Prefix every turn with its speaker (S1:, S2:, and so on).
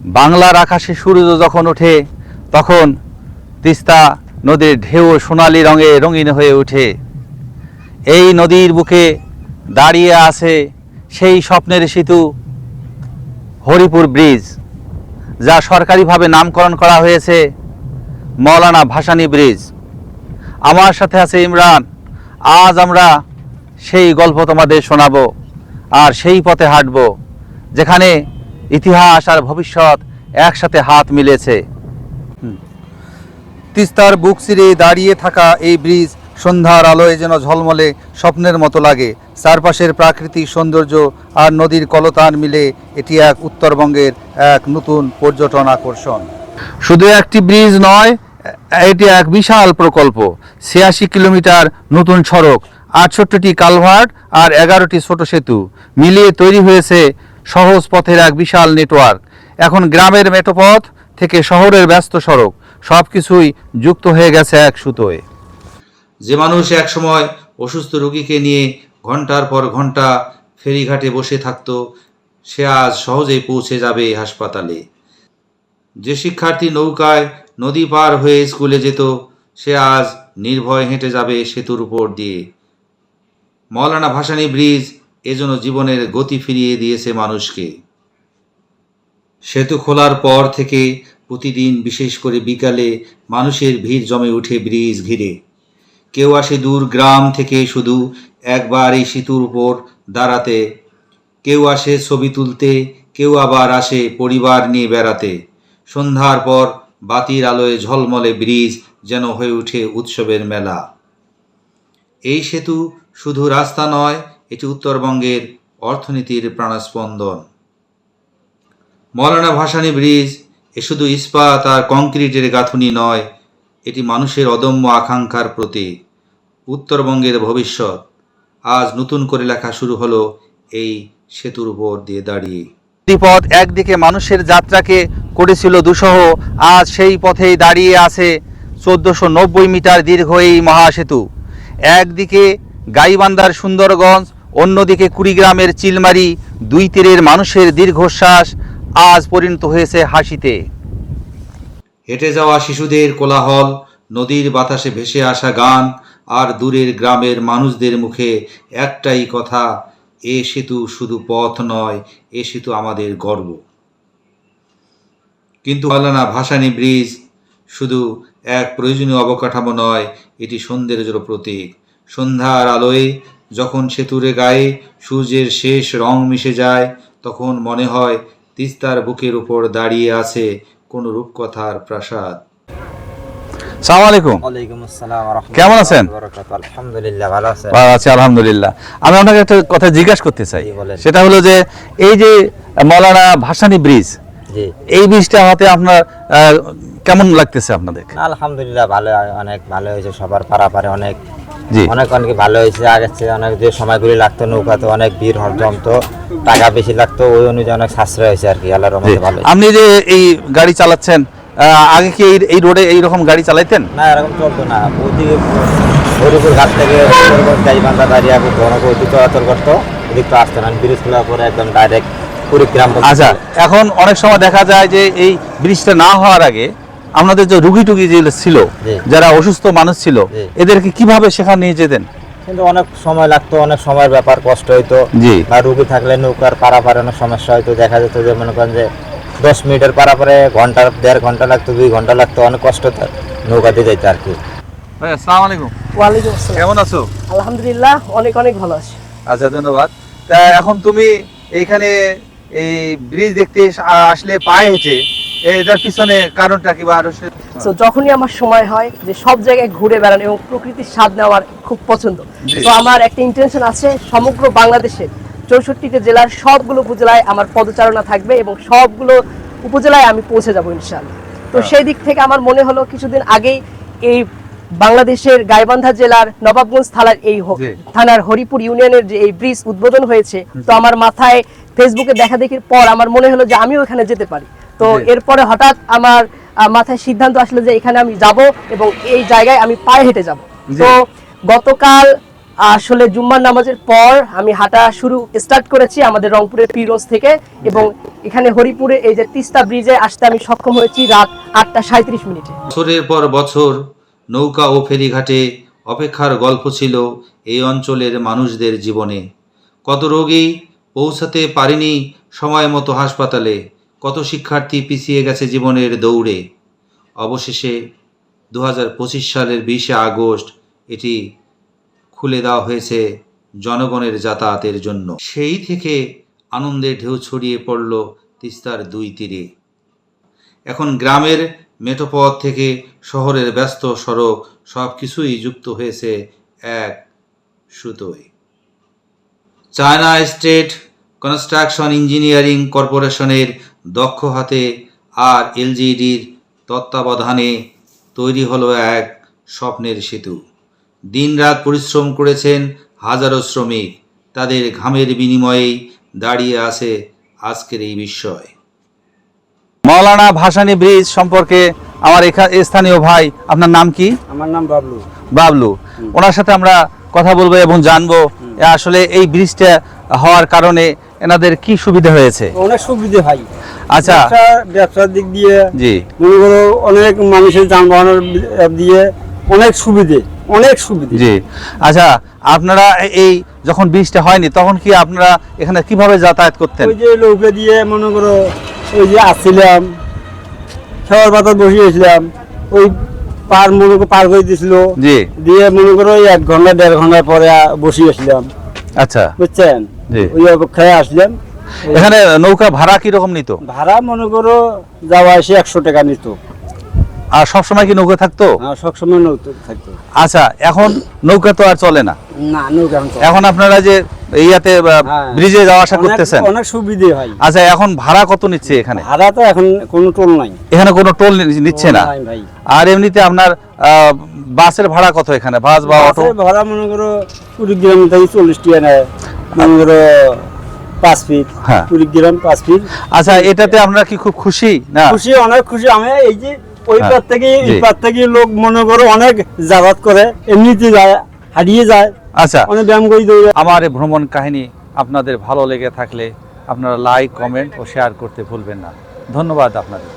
S1: বাংলার আকাশে সূর্য যখন ওঠে তখন তিস্তা নদীর ঢেউ সোনালি রঙে রঙিন হয়ে ওঠে। এই নদীর বুকে দাঁড়িয়ে আছে সেই স্বপ্নের সেতু হরিপুর ব্রিজ, যা সরকারিভাবে নামকরণ করা হয়েছে মৌলানা ভাসানী ব্রিজ। আমার সাথে আছে ইমরান। আজ আমরা সেই গল্প তোমাদের শোনাবো আর সেই পথে হাঁটব যেখানে ইতিহাস আর ভবিষ্যৎ একসাথে হাত মিলেছে। তিস্তার বুক চিরে দাঁড়িয়ে থাকা এই ব্রিজ সন্ধ্যার আলোয় যেন ঝলমলে স্বপ্নের মতো লাগে। চারপাশের প্রাকৃতিক সৌন্দর্য আর নদীর কলতান মিলে এটি এক উত্তরবঙ্গের এক নতুন পর্যটন আকর্ষণ। শুধু একটি ব্রিজ নয়, এটি এক বিশাল প্রকল্প। ৮৬ কিলোমিটার নতুন সড়ক, ৬৮টি কালভার্ট আর ১১টি ছোট সেতু মিলিয়ে তৈরি হয়েছে সহজ পথের এক বিশাল নেটওয়ার্ক। এখন গ্রামের মেঠোপথ থেকে শহরের ব্যস্ত সড়ক সব কিছুই যুক্ত হয়ে গেছে এক সুতোয়। যে মানুষ একসময় অসুস্থ রোগীকে নিয়ে ঘন্টার পর ঘন্টা ফেরিঘাটে বসে থাকত, সে আজ সহজেই পৌঁছে যাবে হাসপাতালে। যে শিক্ষার্থী নৌকায় নদী পার হয়ে স্কুলে যেত, সে আজ নির্ভয় হেঁটে যাবে সেতুর উপর দিয়ে। মৌলানা ভাসানী ব্রিজ এজন্য জীবনের গতি ফিরিয়ে দিয়েছে মানুষকে। সেতু খোলার পর থেকে প্রতিদিন বিশেষ করে বিকালে মানুষের ভিড় জমে ওঠে ব্রিজ ঘিরে। কেউ আসে দূর গ্রাম থেকে শুধু একবার এই সেতুর উপর দাঁড়াতে, কেউ আসে ছবি তুলতে, কেউ আবার আসে পরিবার নিয়ে বেড়াতে। সন্ধ্যার পর বাতির আলোয় ঝলমলে ব্রিজ যেন হয়ে ওঠে উৎসবের মেলা। এই সেতু শুধু রাস্তা নয়, এটি উত্তরবঙ্গের অর্থনীতির প্রাণস্পন্দন। মৌলানা ভাসানী ব্রিজ এ শুধু ইস্পাত আর কংক্রিটের গাঁথুনি নয়, এটি মানুষের অদম্য আকাঙ্ক্ষার প্রতীক। উত্তরবঙ্গের ভবিষ্যৎ আজ নতুন করে লেখা শুরু হলো এই সেতুর উপর দিয়ে দাঁড়িয়ে। এই পথ একদিকে মানুষের যাত্রাকে করেছিল দুঃসহ, আজ সেই পথেই দাঁড়িয়ে আছে ১৪৯০ মিটার দীর্ঘ এই মহাসেতু। একদিকে গাইবান্ধার সুন্দরগঞ্জ, অন্যদিকে কুড়িগ্রামের চিলমারি, দুই তীরের মানুষের দীর্ঘশ্বাস আজ পরিণত হয়েছে হাসিতে। হেঁটে যাওয়া শিশুদের কোলাহল, নদীর বাতাসে ভেসে আসা গান আর দূরের গ্রামের মানুষদের মুখে একটাই কথা, এ সেতু শুধু পথ নয়, এ সেতু আমাদের গর্ব। কিন্তু মৌলানা ভাসানী ব্রিজ শুধু এক প্রয়োজনীয় অবকাঠামো নয়, এটি সৌন্দর্যের প্রতীক। সন্ধ্যার আলোয় যখন সেতুর গায়ে সূর্যের শেষ রং মিশে যায়, তখন মনে হয় তিস্তার বুকের উপর দাঁড়িয়ে আছে কোনো রূপকথার প্রাসাদ। আসসালামু আলাইকুম।
S2: ওয়ালাইকুম আসসালাম ওয়া রাহমাতুল্লাহি
S1: কেমন আছেন?
S2: ওয়া বারাকাতুহু। আলহামদুলিল্লাহ, ভালো আছেন?
S1: ভালো আছি আলহামদুলিল্লাহ। আমি আপনাকে একটা কথা জিজ্ঞাসা করতে চাই, সেটা হলো যে এই যে মৌলানা ভাসানী ব্রিজ,
S2: জি,
S1: এই ব্রিজটা হাতে আপনার কেমন লাগতেছে আপনাদের?
S2: আলহামদুলিল্লাহ ভালো, অনেক ভালো হয়েছে। সবার পারাপারে অনেক
S1: জি,
S2: অনেক ভালো হয়েছে। আগের চেয়ে অনেক যে সময়গুলি লাগতো নৌকাতে অনেক ভিড় জমতো, টাকা বেশি লাগতো, ওই অনুযায়ী অনেক সাশ্রয় হয়েছে আর কি। আল্লাহর রহমতে ভালো।
S1: আপনি যে এই গাড়ি চালাচ্ছেন, আগে কি এই রোডে এইরকম গাড়ি চালাইতেন?
S2: না, এরকম চলতো না। ওইদিকে হরিপুর ঘাট থেকে গাইবান্ধা দাঁড়িয়ে গণপতি চলাচল করতো, ওদিক তো আসতো না। ব্রিজ খোলার পরে একদম ডাইরেক্ট কুড়িগ্রাম।
S1: আচ্ছা, এখন অনেক সময় দেখা যায় যে এই ব্রিজটা না হওয়ার আগে আপনাদের যে রুগী টুগি যে ছিল, যারা অসুস্থ মানুষ ছিল, এদেরকে কিভাবে সেখানে নিয়ে যেতেন?
S2: কিন্তু অনেক সময় লাগতো, অনেক সময়ের ব্যাপার, কষ্ট হইতো।
S1: জি,
S2: আর রুগী থাকলে নৌকার পারাপারে অনেক সমস্যা হইতো। দেখা যেত যে মনে করেন যে 10 মিনিটের পারাপারে ঘন্টা 1.5 ঘন্টা লাগতো, 2 ঘন্টা লাগতো, অনেক কষ্ট নৌকাতে যেত আর কি।
S1: ভাই আসসালামু আলাইকুম।
S3: ওয়ালাইকুম আসসালাম।
S1: কেমন আছো?
S3: আলহামদুলিল্লাহ, অনেক অনেক ভালো আছি।
S1: আচ্ছা, ধন্যবাদ। তা এখন তুমি এইখানে এই ব্রিজ দেখতে আসলে পায়ে হেঁটে, এটার পিছনে কারণটা কি?
S3: তো যখনই আমার সময় হয় যে সব জায়গায় ঘুরে বেড়ানো এবং প্রকৃতির স্বাদ নেওয়ার খুব পছন্দ, তো আমার একটা ইন্টেনশন আছে সমগ্র বাংলাদেশের 64টি জেলার সবগুলো উপজেলায় আমার পদচারণা থাকবে এবং সবগুলো উপজেলায় আমি পৌঁছে যাবো ইনশাআল্লাহ। তো সেই দিক থেকে আমার মনে হলো কিছুদিন আগেই এই বাংলাদেশের গাইবান্ধা জেলার নবাবগঞ্জ থানার হরিপুর ইউনিয়নের যে এই ব্রিজ উদ্বোধন হয়েছে, তো আমার মাথায় ফেসবুকে দেখা দেখির পর আমার মনে হলো যে আমিও এখানে যেতে পারি। তো এরপরে হঠাৎ আমার মাথায় সিদ্ধান্ত আসলো যে এখানে আমি যাব এবং এই জায়গায় আমি পায়ে হেঁটে যাব। তো গতকাল আসলে জুম্মার নামাজের পর আমি হাঁটা স্টার্ট করেছি আমাদের রংপুরের পীরগঞ্জ থেকে, এবং এখানে হরিপুরে এই যে তিস্তা ব্রিজে আসতে আমি সক্ষম হয়েছি রাত 8:37
S1: বছরের পর বছর নৌকা ও ফেরিঘাটে অপেক্ষার গল্প ছিল এই অঞ্চলের মানুষদের জীবনে। কত রোগী পৌঁছাতে পারেনি সময় মতো হাসপাতালে, কত শিক্ষার্থী পিছিয়ে গেছে জীবনের দৌড়ে। অবশেষে 2025 সালের 20 আগস্ট এটি খুলে দেওয়া হয়েছে জনগণের যাতায়াতের জন্য। সেই থেকে আনন্দের ঢেউ ছড়িয়ে পড়ল তিস্তার দুই তীরে। এখন গ্রামের মেঠোপথ থেকে শহরের ব্যস্ত সড়ক সব কিছুই যুক্ত হয়েছে এক সুতোয়। চায়না স্টেট কনস্ট্রাকশন ইঞ্জিনিয়ারিং কর্পোরেশনের দক্ষ হাতে আর এলজিডির তত্ত্বাবধানে তৈরি হলো এক স্বপ্নের সেতু। দিনরাত পরিশ্রম করেছেন হাজারো শ্রমিক, তাদের ঘামের বিনিময়েই দাঁড়িয়ে আছে আজকের এই বিস্ময়। মাওলানা ভাসানী ব্রিজ সম্পর্কে আমার স্থানীয় ভাই, আপনার নাম কি?
S4: আমার নাম বাবলু।
S1: বাবলু, ওনার সাথে আমরা কথা বলবো এবং জানবো আসলে এই ব্রিজটা হওয়ার কারণে এনাদের কি সুবিধা হয়েছে।
S4: অনেক সুবিধা ভাই।
S1: আচ্ছা,
S4: ব্যবসার দিক দিয়ে
S1: জি,
S4: মনে করো অনেক মানুষের যানবাহনের দিয়ে অনেক সুবিধে, অনেক সুবিধে।
S1: জি। আচ্ছা, আপনারা এই যখন ব্রিজটা হয়নি তখন কি আপনারা এখানে কিভাবে যাতায়াত করতেন?
S4: ওই যে নৌকা দিয়ে মনে করো ওই যে আসছিলাম, খাওয়ার বাতাস বসিয়েছিলাম, ওই পার করে দিছিল,
S1: জি,
S4: দিয়ে মনে করো 1 ঘন্টা 1.5 ঘন্টা পরে বসিয়েছিলাম,
S1: আচ্ছা,
S4: বুঝছেন?
S1: জি।
S4: ওই অপেক্ষায় আসলাম।
S1: এখানে নৌকা ভাড়া কি রকম নিত?
S4: ভাড়া মনে করো যাওয়া এসে 100 টাকা নিত।
S1: আর সব সময় কি নৌকা থাকতো?
S4: সবসময় নৌকা থাকতো।
S1: আচ্ছা, এখন নৌকা তো আর চলে না,
S4: না নৌকা
S1: এখন আপনারা যে ইয়াতে ব্রিজে যাওয়া আসা করতেছেন,
S4: অনেক সুবিধে হয়।
S1: আচ্ছা, এখন ভাড়া কত নিচ্ছে এখানে?
S4: ভাড়া তো এখন কোনো টোল নাই,
S1: এখানে কোনো টোল নিচ্ছে না।
S4: নাই ভাই।
S1: আর এমনিতে আপনার বাসের ভাড়া কত এখানে, বাস বা অটো?
S4: বাসের ভাড়া মনে করো 20 গ্রাম থেকে 40 টাকা নেয়, মনে করো 5 ফিট,
S1: হ্যাঁ।
S4: 20 গ্রাম 5 ফিট।
S1: আচ্ছা, এটাতে আপনারা কি খুব খুশি না?
S4: খুশি, অনেক খুশি। আমি এই যে ওই
S1: হ্যাঁ,
S4: পার থেকে
S1: জি।
S4: এই পার থেকে লোক মনে করো অনেক যাতায়াত করে, এমনিতে যায়, হারিয়ে যায়,
S1: আচ্ছা,
S4: অনেক ব্যায়াম করে দৌড়ে।
S1: আমার এই ভ্রমণ কাহিনী আপনাদের ভালো লেগে থাকলে আপনারা লাইক, কমেন্ট ও শেয়ার করতে ভুলবেন না। ধন্যবাদ আপনাদের।